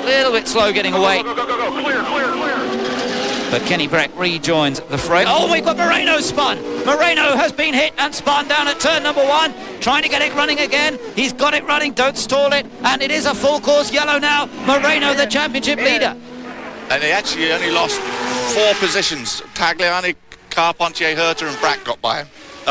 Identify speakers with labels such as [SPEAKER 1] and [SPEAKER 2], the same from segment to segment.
[SPEAKER 1] little bit slow getting away.
[SPEAKER 2] Go, clear.
[SPEAKER 1] But Kenny Brack rejoins the fray. Oh, we've got Moreno spun. Moreno has been hit and spun down at turn number 1, trying to get it running again. He's got it running, don't stall it, and it is a full course yellow now. Moreno, the championship leader.
[SPEAKER 3] And they actually only lost 4 positions. Tagliani, Carpentier, Herta and Brack got by him.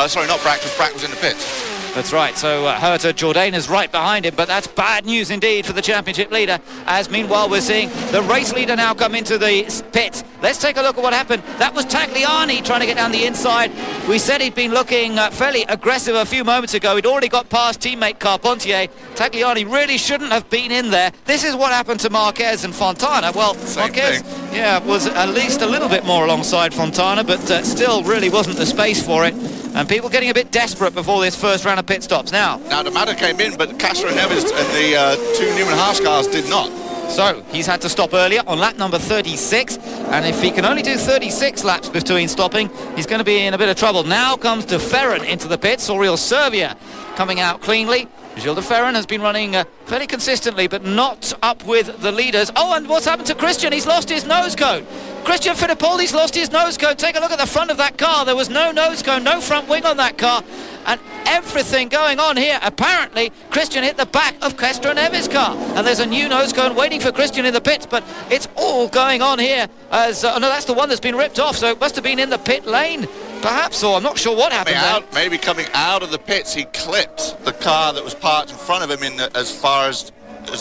[SPEAKER 3] Sorry, not Brack, because Brack was in the pits.
[SPEAKER 1] That's right, so Herta, Jourdain is right behind him, but that's bad news indeed for the championship leader, as meanwhile we're seeing the race leader now come into the pits. Let's take a look at what happened. That was Tagliani trying to get down the inside. We said he'd been looking fairly aggressive a few moments ago. He'd already got past teammate Carpentier. Tagliani really shouldn't have been in there. This is what happened to Marquez and Fontana. Well, Marquez, yeah, was at least a little bit more alongside Fontana, but still really wasn't the space for it. And people getting a bit desperate before this first round of pit stops. Now
[SPEAKER 3] D'Amato came in, but Castro Neves and the 2 Newman Haas cars did not.
[SPEAKER 1] So he's had to stop earlier on lap number 36, and if he can only do 36 laps between stopping, he's going to be in a bit of trouble. Now comes De Ferran into the pits. Aurel Servia coming out cleanly. Gilles De Ferran has been running fairly consistently, but not up with the leaders. Oh, and what's happened to Christian? He's lost his nose cone. Christian Fittipaldi's lost his nose cone. Take a look at the front of that car. There was no nose cone, no front wing on that car, and everything going on here. Apparently, Christian hit the back of Castro Neves' car, and there's a new nose cone waiting for Christian in the pits, but it's all going on here as... no, that's the one that's been ripped off, so it must have been in the pit lane, perhaps, or I'm not sure what happened there.
[SPEAKER 3] Maybe coming out of the pits, he clipped the car that was parked in front of him as far as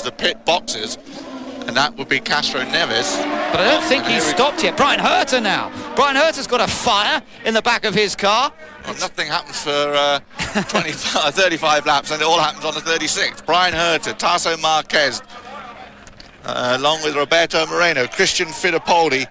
[SPEAKER 3] the pit boxes, and that would be Castro Neves.
[SPEAKER 1] But I don't think he's stopped yet. Brian Herta now. Brian Herta's got a fire in the back of his car.
[SPEAKER 3] Well, nothing happens for 35 laps, and it all happens on the 36th. Brian Herta, Tasso Marquez, along with Roberto Moreno, Christian Fittipaldi.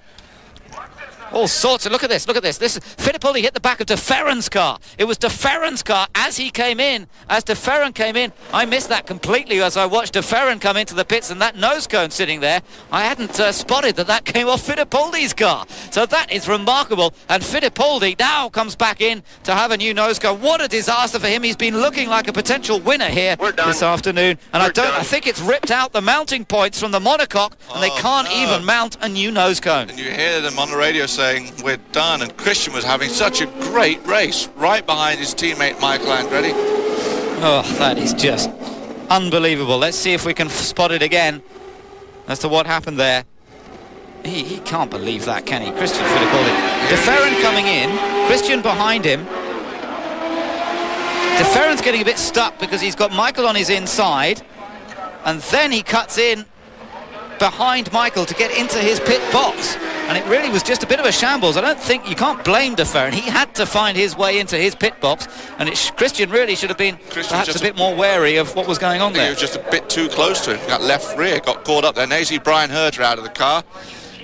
[SPEAKER 1] All sorts of... Look at this. Fittipaldi hit the back of De Ferran's car. It was De Ferran's car as he came in. As De Ferran came in, I missed that completely as I watched De Ferran come into the pits, and that nose cone sitting there, I hadn't spotted that came off Fittipaldi's car. So that is remarkable, and Fittipaldi now comes back in to have a new nose cone. What a disaster for him. He's been looking like a potential winner here this afternoon, and I think it's ripped out the mounting points from the monocoque, and they can't even mount a new nose cone.
[SPEAKER 3] And you hear them on the radio saying we're done, and Christian was having such a great race right behind his teammate Michael Andretti.
[SPEAKER 1] Oh, that is just unbelievable. Let's see if we can spot it again as to what happened there. He can't believe that, can he? Christian Fittipaldi. De Ferran coming in, Christian behind him. De Ferran's getting a bit stuck because he's got Michael on his inside, and then he cuts in behind Michael to get into his pit box, and it really was just a bit of a shambles. I don't think you can't blame De Ferran. He had to find his way into his pit box, and Christian really should have been perhaps a bit more wary of what was going on there.
[SPEAKER 3] He was just a bit too close to him. Got left rear, got caught up there. Now you see Brian Herta out of the car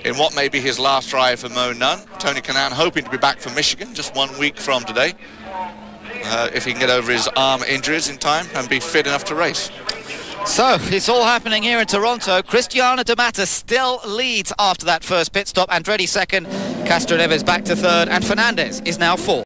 [SPEAKER 3] in what may be his last drive for Mo Nunn. Tony Kanaan hoping to be back for Michigan just 1 week from today, if he can get over his arm injuries in time and be fit enough to race.
[SPEAKER 1] So, it's all happening here in Toronto. Cristiano D'Amato still leads after that first pit stop. Andretti second, Castro Neves back to third, and Fernandez is now fourth.